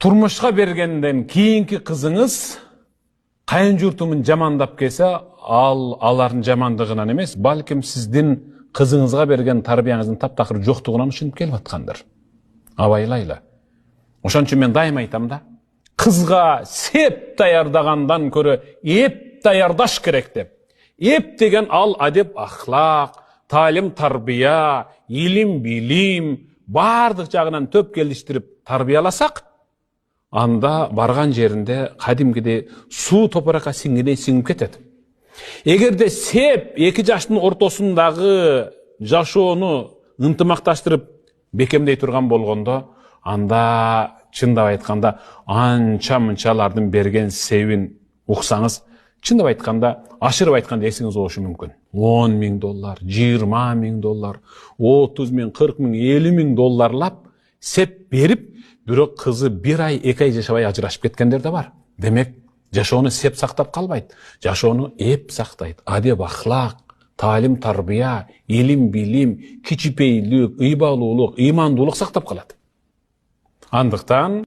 Turmuşqa bергенден kийинки кызыңыз кайын журтумун жамандап келсе, алардын жамандыгынан эмес, балким сиздин кызыңызга берген тарбияңыздын таптакыр жоктугунан ушинтип келип аткандыр. Абайлайлы. Ошон үчүн мен дайыма айтам да, кызга сеп даярдагандан көрө эп даярдаш керек деп. Эп деген ал адеп ахлак, талим тарбия, илим билим, бардык жагынан төп келиштирип тарбияласак, анда барган жеринде кадимкидей суу топуракка сиңгидей сиңип кетет. Эгерде сеп эки жаштын ортосундагы жашоону ынтымакташтырып бекемдей турган болгондо, анда чындап айтканда анча-мынчалардын берген себин уксаңыз, чындап айтканда, ашырып айтканда эсиңиз болушу мүмкүн. $10,000, $20,000, $30,000, $40,000, $50,000 сеп берип, бирок кызы 1 ай, 2 ай жашабай ажырашып кеткендер да бар. Демек, жашоону сеп сактап калбайт, жашоону эп сактайт. Адеп ахлак, талим тарбия, илим билим, кичипейдүүлүк, ыйбалуулук, ыймандуулук сактап калат. Андыктан